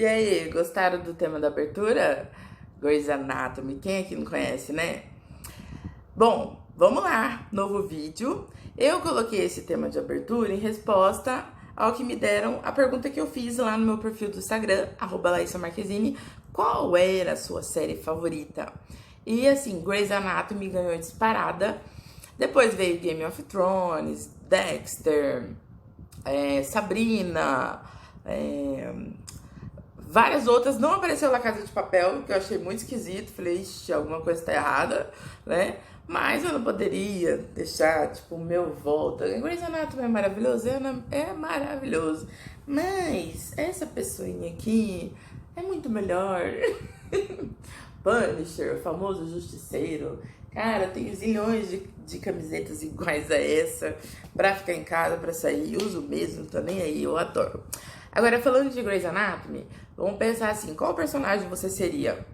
E aí, gostaram do tema da abertura? Grey's Anatomy, quem aqui não conhece, né? Bom, vamos lá, novo vídeo. Eu coloquei esse tema de abertura em resposta ao que me deram a pergunta que eu fiz lá no meu perfil do Instagram, @LaísaMarquezine, qual era a sua série favorita? E assim, Grey's Anatomy ganhou disparada. Depois veio Game of Thrones, Dexter, Sabrina, várias outras. Não apareceu La Casa de Papel, que eu achei muito esquisito. Falei, ixi, alguma coisa tá errada, né? Mas eu não poderia deixar, tipo, o meu volta. Grey's Anatomy é maravilhoso? É maravilhoso. Mas essa pessoinha aqui é muito melhor. Punisher, o famoso justiceiro. Cara, eu tenho zilhões de camisetas iguais a essa pra ficar em casa, pra sair. Uso mesmo, tô nem aí, eu adoro. Agora, falando de Grey's Anatomy, vamos pensar assim, qual personagem você seria?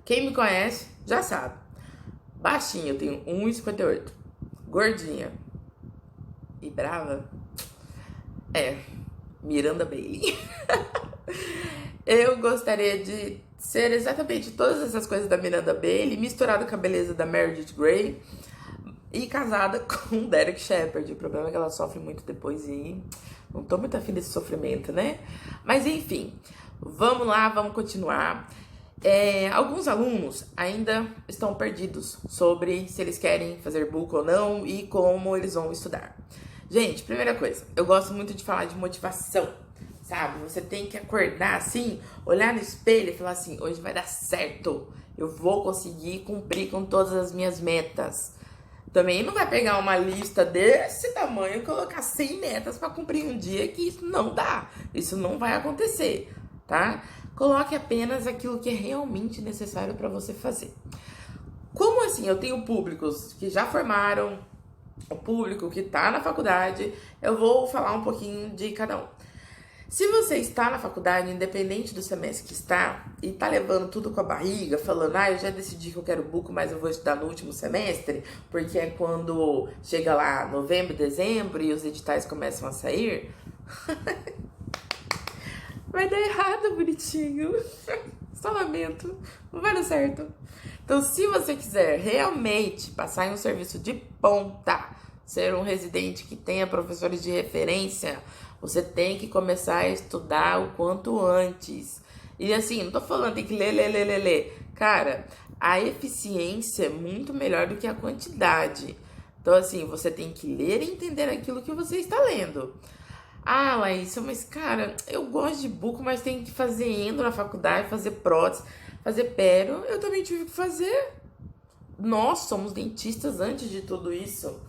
Quem me conhece já sabe. Baixinha, eu tenho 1,58. Gordinha e brava? Miranda Bailey. Eu gostaria de ser exatamente todas essas coisas da Miranda Bailey, misturada com a beleza da Meredith Grey e casada com Derek Shepherd. O problema é que ela sofre muito depois e não tô muito afim desse sofrimento, né? Mas enfim, vamos lá, vamos continuar. Alguns alunos ainda estão perdidos sobre se eles querem fazer book ou não e como eles vão estudar. Gente, primeira coisa, eu gosto muito de falar de motivação, sabe? Você tem que acordar assim, olhar no espelho e falar assim, hoje vai dar certo, eu vou conseguir cumprir com todas as minhas metas. Também não vai pegar uma lista desse tamanho e colocar 100 metas para cumprir um dia, que isso não dá, isso não vai acontecer, tá? Coloque apenas aquilo que é realmente necessário para você fazer. Como assim? Eu tenho públicos que já formaram, o público que está na faculdade, eu vou falar um pouquinho de cada um. Se você está na faculdade, independente do semestre que está, e está levando tudo com a barriga, falando, eu já decidi que eu quero buco, mas eu vou estudar no último semestre, porque é quando chega lá novembro, dezembro e os editais começam a sair, vai dar errado, bonitinho. Só lamento, não vai dar certo. Então, se você quiser realmente passar em um serviço de ponta, ser um residente que tenha professores de referência, você tem que começar a estudar o quanto antes. E assim, não tô falando tem que ler. Cara, a eficiência é muito melhor do que a quantidade. Então, assim, você tem que ler e entender aquilo que você está lendo. Ah, Laís, mas cara, eu gosto de buco, mas tenho que fazer endo na faculdade, fazer prótese, fazer pério. Eu também tive que fazer. Nós somos dentistas antes de tudo isso,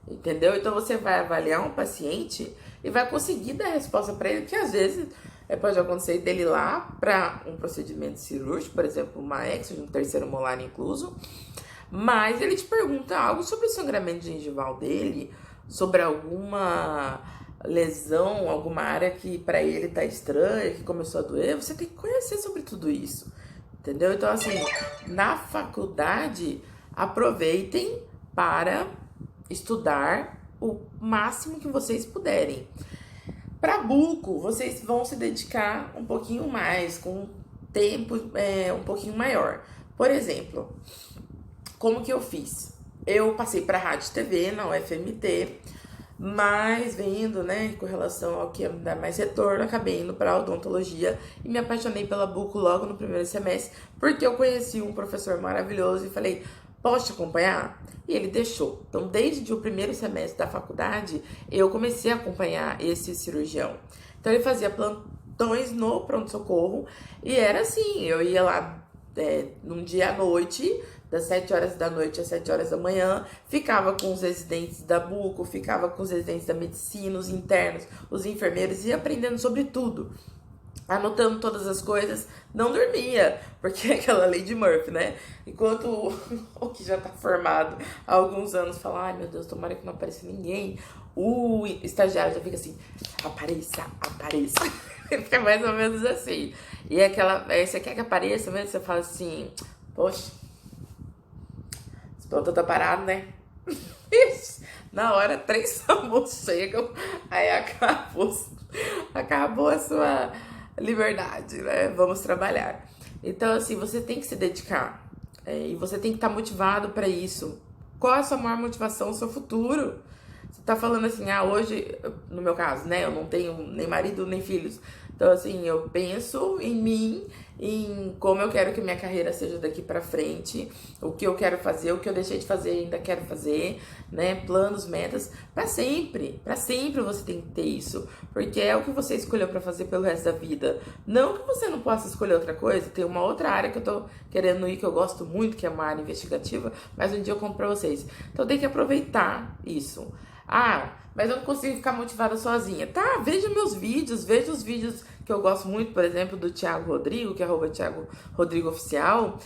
entendeu? Então você vai avaliar um paciente e vai conseguir dar resposta para ele, que às vezes pode acontecer dele ir lá para um procedimento cirúrgico, por exemplo, uma exo de um terceiro molar incluso, mas ele te pergunta algo sobre o sangramento gengival dele, sobre alguma lesão, alguma área que para ele tá estranha, que começou a doer. Você tem que conhecer sobre tudo isso, entendeu? Então, assim, na faculdade, aproveitem para estudar o máximo que vocês puderem. Para buco, vocês vão se dedicar um pouquinho mais, com um tempo um pouquinho maior. Por exemplo, como que eu fiz? Eu passei para rádio e TV na UFMT, mas vendo, né, com relação ao que ia me dar mais retorno, acabei indo para odontologia e me apaixonei pela buco logo no primeiro semestre, porque eu conheci um professor maravilhoso e falei, posso te acompanhar? E ele deixou. Então, desde o primeiro semestre da faculdade, eu comecei a acompanhar esse cirurgião. Então, ele fazia plantões no pronto-socorro e era assim, eu ia lá num dia à noite, das 7 horas da noite às 7 horas da manhã, ficava com os residentes da buco, ficava com os residentes da medicina, os internos, os enfermeiros, e aprendendo sobre tudo, anotando todas as coisas, não dormia, porque é aquela lei de Murphy, né? Enquanto o que já tá formado há alguns anos fala, ai meu Deus, tomara que não apareça ninguém, o estagiário já fica assim, apareça. Fica mais ou menos assim. E você quer que apareça mesmo? Você fala assim, poxa, esse plantão tá parado, né? Na hora, 3 famosos chegam, aí acabou a liberdade, né? Vamos trabalhar. Então, assim, você tem que se dedicar. E você tem que estar motivado para isso. Qual é a sua maior motivação? O seu futuro. Você tá falando assim, hoje, no meu caso, né? Eu não tenho nem marido, nem filhos. Então, assim, eu penso em mim, em como eu quero que minha carreira seja daqui pra frente, o que eu quero fazer, o que eu deixei de fazer ainda quero fazer, né? Planos, metas, pra sempre você tem que ter isso, porque é o que você escolheu pra fazer pelo resto da vida. Não que você não possa escolher outra coisa, tem uma outra área que eu tô querendo ir, que eu gosto muito, que é uma área investigativa, mas um dia eu conto pra vocês. Então tem que aproveitar isso. Mas eu não consigo ficar motivada sozinha. Tá, veja meus vídeos, veja os vídeos que eu gosto muito, por exemplo, do Thiago Rodrigo, que é @Thiago Rodrigo Oficial.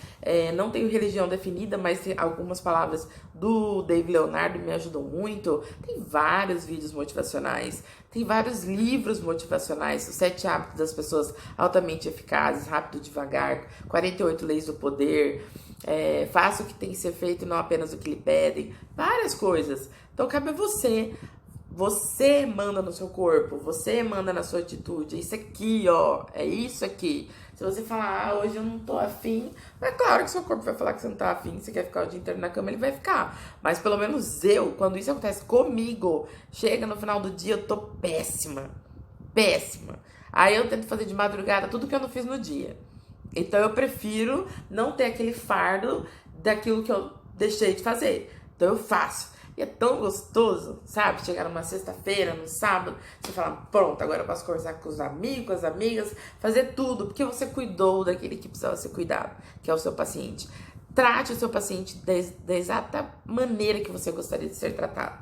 Não tenho religião definida, mas tem algumas palavras do David Leonardo me ajudam muito. Tem vários vídeos motivacionais, tem vários livros motivacionais, Os 7 Hábitos das Pessoas Altamente Eficazes, Rápido Devagar, 48 Leis do Poder, Faça o que tem que ser feito e não apenas o que lhe pedem, várias coisas. Então cabe a você. Você manda no seu corpo, você manda na sua atitude. É isso aqui, ó, é isso aqui. Se você falar, hoje eu não tô afim, é claro que seu corpo vai falar que você não tá afim, você quer ficar o dia inteiro na cama, ele vai ficar. Mas pelo menos eu, quando isso acontece comigo, chega no final do dia, eu tô péssima. Péssima. Aí eu tento fazer de madrugada tudo que eu não fiz no dia. Então eu prefiro não ter aquele fardo daquilo que eu deixei de fazer. Então eu faço. E é tão gostoso, sabe? Chegar numa sexta-feira, no sábado, você fala, pronto, agora eu posso conversar com os amigos, com as amigas, fazer tudo, porque você cuidou daquele que precisava ser cuidado, que é o seu paciente. Trate o seu paciente da exata maneira que você gostaria de ser tratado,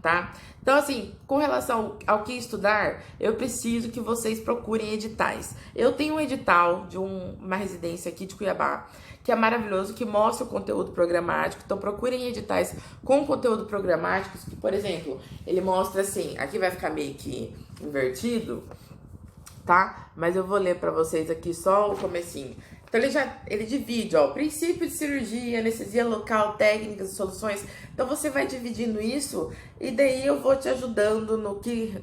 tá? Então, assim, com relação ao que estudar, eu preciso que vocês procurem editais. Eu tenho um edital de uma residência aqui de Cuiabá, que é maravilhoso, que mostra o conteúdo programático. Então, procurem editais com conteúdo programático, que, por exemplo, ele mostra assim, aqui vai ficar meio que invertido, tá? Mas eu vou ler pra vocês aqui só o comecinho. Então ele divide, ó, princípio de cirurgia, anestesia local, técnicas e soluções. Então você vai dividindo isso e daí eu vou te ajudando no que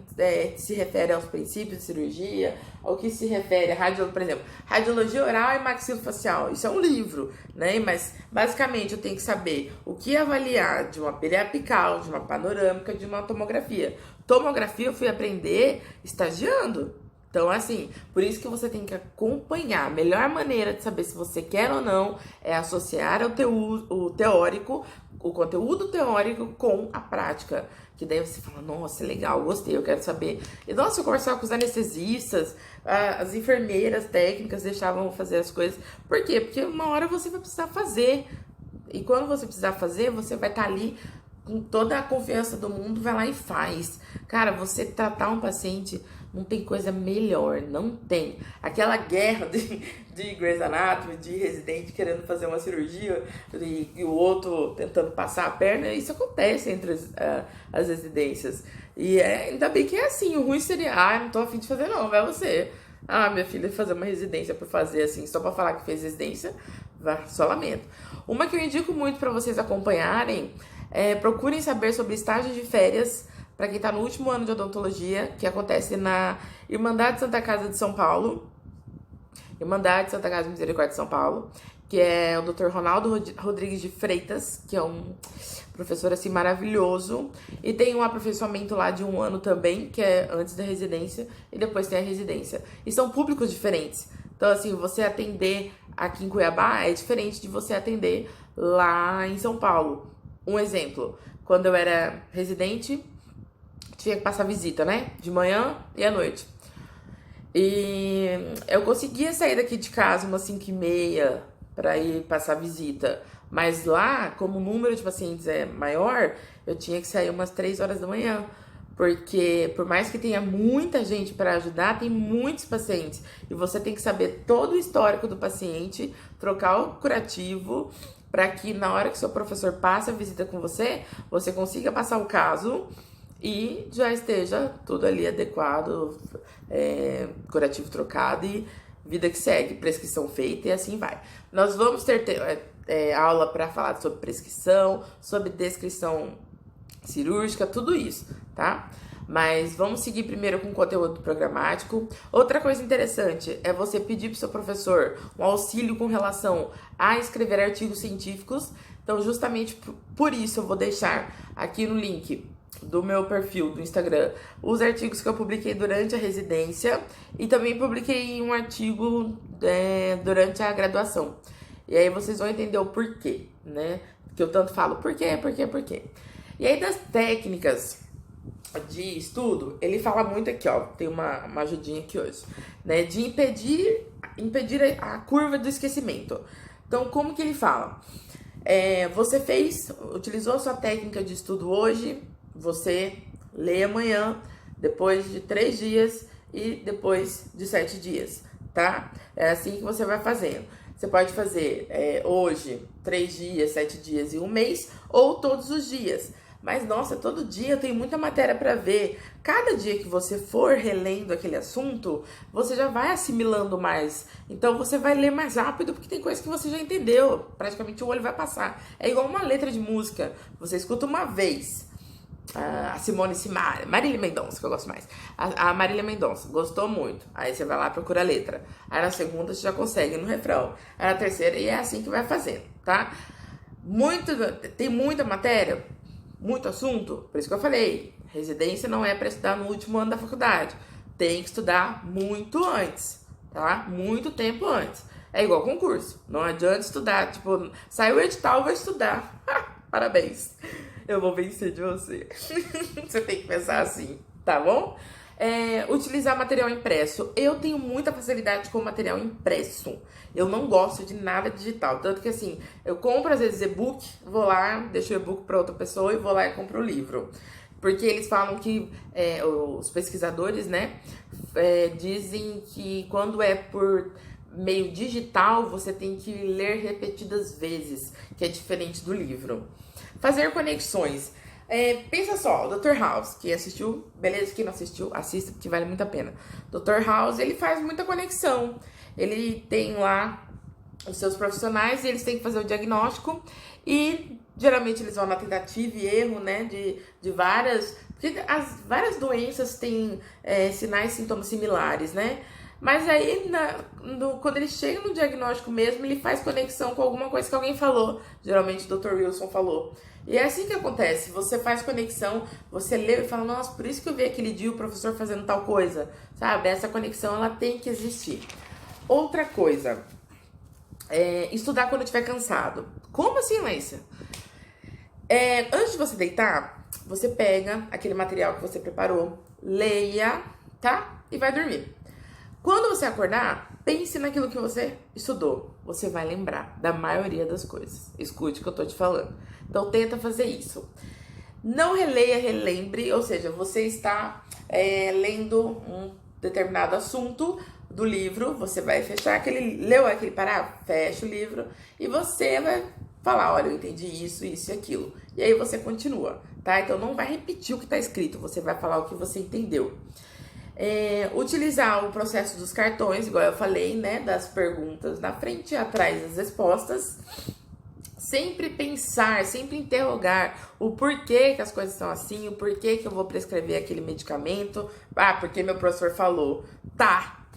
se refere aos princípios de cirurgia, ao que se refere a por exemplo, radiologia oral e maxilofacial. Isso é um livro, né? Mas basicamente eu tenho que saber o que avaliar de uma periapical, de uma panorâmica, de uma tomografia. Tomografia eu fui aprender estagiando. Então, assim, por isso que você tem que acompanhar. A melhor maneira de saber se você quer ou não é associar o teórico, o conteúdo teórico com a prática. Que daí você fala, nossa, legal, gostei, eu quero saber. E, nossa, eu conversava com os anestesistas, as enfermeiras técnicas deixavam fazer as coisas. Por quê? Porque uma hora você vai precisar fazer. E quando você precisar fazer, você vai estar ali com toda a confiança do mundo, vai lá e faz. Cara, você tratar um paciente... Não tem coisa melhor, não tem. Aquela guerra de Grey's Anatomy, de residente querendo fazer uma cirurgia e o outro tentando passar a perna, isso acontece entre as residências. E ainda bem que é assim, o ruim seria, não tô afim de fazer não, vai você. Minha filha fazer uma residência por fazer assim, só pra falar que fez residência, só lamento. Uma que eu indico muito pra vocês acompanharem, procurem saber sobre estágios de férias, para quem tá no último ano de odontologia, que acontece na Irmandade Santa Casa de São Paulo, Irmandade Santa Casa de Misericórdia de São Paulo, que é o Dr. Ronaldo Rodrigues de Freitas, que é um professor assim maravilhoso, e tem um aperfeiçoamento lá de 1 ano também, que é antes da residência, e depois tem a residência. E são públicos diferentes. Então, assim, você atender aqui em Cuiabá é diferente de você atender lá em São Paulo. Um exemplo, quando eu era residente, tinha que passar visita, né? De manhã e à noite. E eu conseguia sair daqui de casa umas 5h30 para ir passar visita. Mas lá, como o número de pacientes é maior, eu tinha que sair umas 3 horas da manhã. Porque por mais que tenha muita gente para ajudar, tem muitos pacientes. E você tem que saber todo o histórico do paciente, trocar o curativo, para que na hora que seu professor passe a visita com você, você consiga passar o caso e já esteja tudo ali adequado, curativo trocado e vida que segue, prescrição feita e assim vai. Nós vamos ter aula para falar sobre prescrição, sobre descrição cirúrgica, tudo isso, tá? Mas vamos seguir primeiro com o conteúdo programático. Outra coisa interessante é você pedir para o seu professor um auxílio com relação a escrever artigos científicos. Então, justamente por isso, eu vou deixar aqui no link do meu perfil do Instagram os artigos que eu publiquei durante a residência e também publiquei um artigo durante a graduação. E aí vocês vão entender o porquê, né? Que eu tanto falo por quê. E aí das técnicas de estudo, ele fala muito aqui, ó, tem uma ajudinha aqui hoje, né? De impedir a curva do esquecimento. Então, como que ele fala? Você utilizou a sua técnica de estudo hoje, você lê amanhã, depois de 3 dias e depois de 7 dias, tá? É assim que você vai fazendo. Você pode fazer hoje, 3 dias, 7 dias e 1 mês, ou todos os dias. Mas, nossa, todo dia eu tenho muita matéria para ver. Cada dia que você for relendo aquele assunto, você já vai assimilando mais. Então, você vai ler mais rápido, porque tem coisa que você já entendeu. Praticamente o olho vai passar. É igual uma letra de música. Você escuta uma vez. A Simone Simaria, Marília Mendonça, que eu gosto mais. A Marília Mendonça, gostou muito. Aí você vai lá, procura a letra. Aí na segunda você já consegue no refrão. Aí na terceira, e é assim que vai fazendo, tá? Tem muita matéria, muito assunto. Por isso que eu falei, residência não é para estudar no último ano da faculdade. Tem que estudar muito antes, tá? Muito tempo antes. É igual concurso. Não adianta estudar, tipo, saiu o edital, vou estudar. Parabéns. Eu vou vencer de você. Você tem que pensar assim, tá bom? Utilizar material impresso. Eu tenho muita facilidade com material impresso. Eu não gosto de nada digital. Tanto que assim, eu compro às vezes e-book, vou lá, deixo o e-book para outra pessoa e vou lá e compro o livro. Porque eles falam que, os pesquisadores, né, dizem que quando é por meio digital, você tem que ler repetidas vezes, que é diferente do livro. Fazer conexões. Pensa só, o Dr. House, quem assistiu, beleza, quem não assistiu, assista, porque vale muito a pena. Dr. House, ele faz muita conexão. Ele tem lá os seus profissionais e eles têm que fazer o diagnóstico e geralmente eles vão na tentativa e erro, né, de várias... Porque as várias doenças têm sinais e sintomas similares, né? Mas aí, quando ele chega no diagnóstico mesmo, ele faz conexão com alguma coisa que alguém falou. Geralmente o Dr. Wilson falou. E é assim que acontece. Você faz conexão, você lê e fala, nossa, por isso que eu vi aquele dia o professor fazendo tal coisa. Sabe? Essa conexão, ela tem que existir. Outra coisa, estudar quando estiver cansado. Como assim, Leísa? Antes de você deitar, você pega aquele material que você preparou, leia, tá? E vai dormir. Quando você acordar, pense naquilo que você estudou. Você vai lembrar da maioria das coisas. Escute o que eu tô te falando. Então, tenta fazer isso. Não releia, relembre. Ou seja, você está lendo um determinado assunto do livro. Você vai fechar leu aquele parágrafo? Fecha o livro. E você vai falar, olha, eu entendi isso, isso e aquilo. E aí você continua, tá? Então, não vai repetir o que tá escrito. Você vai falar o que você entendeu. Utilizar o processo dos cartões, igual eu falei, né? Das perguntas na frente e atrás das respostas. Sempre pensar, sempre interrogar o porquê que as coisas são assim, o porquê que eu vou prescrever aquele medicamento. Porque meu professor falou. Tá,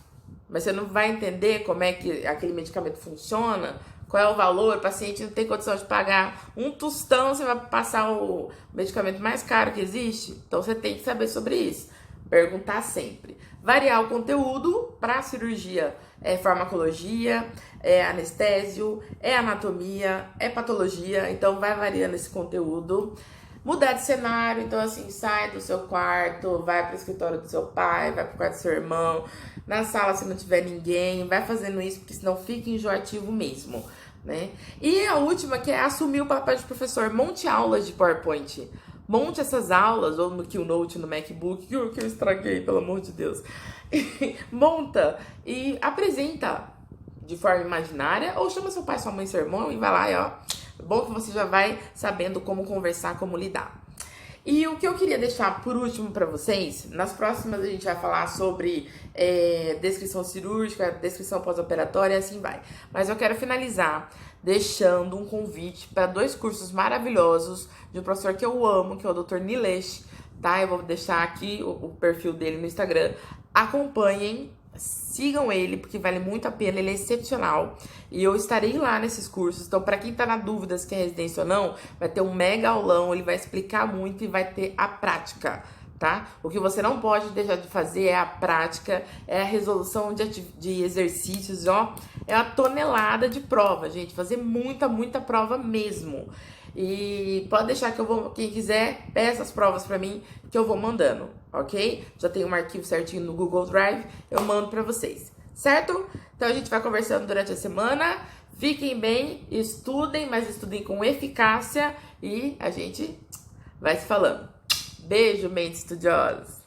mas você não vai entender como é que aquele medicamento funciona, qual é o valor, o paciente não tem condição de pagar um tostão, você vai passar o medicamento mais caro que existe. Então você tem que saber sobre isso. Perguntar sempre. Variar o conteúdo para cirurgia. Farmacologia, anestésio, anatomia, patologia. Então, vai variando esse conteúdo. Mudar de cenário. Então, assim, sai do seu quarto, vai para o escritório do seu pai, vai para o quarto do seu irmão. Na sala, se não tiver ninguém, vai fazendo isso, porque senão fica enjoativo mesmo, né? E a última, que é assumir o papel de professor. Monte aulas de PowerPoint. Monte essas aulas, ou no Keynote, no MacBook, que eu estraguei, pelo amor de Deus. Monta e apresenta de forma imaginária, ou chama seu pai, sua mãe, seu irmão e vai lá, e ó. É bom que você já vai sabendo como conversar, como lidar. E o que eu queria deixar por último para vocês, nas próximas a gente vai falar sobre descrição cirúrgica, descrição pós-operatória e assim vai. Mas eu quero finalizar deixando um convite para 2 cursos maravilhosos de um professor que eu amo, que é o Dr. Nilesh, tá? Eu vou deixar aqui o perfil dele no Instagram. Acompanhem, sigam ele, porque vale muito a pena, ele é excepcional. E eu estarei lá nesses cursos. Então, para quem tá na dúvida se quer residência ou não, vai ter um mega aulão, ele vai explicar muito e vai ter a prática, tá? O que você não pode deixar de fazer é a prática, é a resolução de exercícios, ó. É a tonelada de prova, gente. Fazer muita prova mesmo. E pode deixar que eu vou, quem quiser, peça as provas pra mim que eu vou mandando, ok? Já tem um arquivo certinho no Google Drive, eu mando pra vocês, certo? Então a gente vai conversando durante a semana. Fiquem bem, estudem, mas estudem com eficácia e a gente vai se falando. Beijo, mentes estudiosas!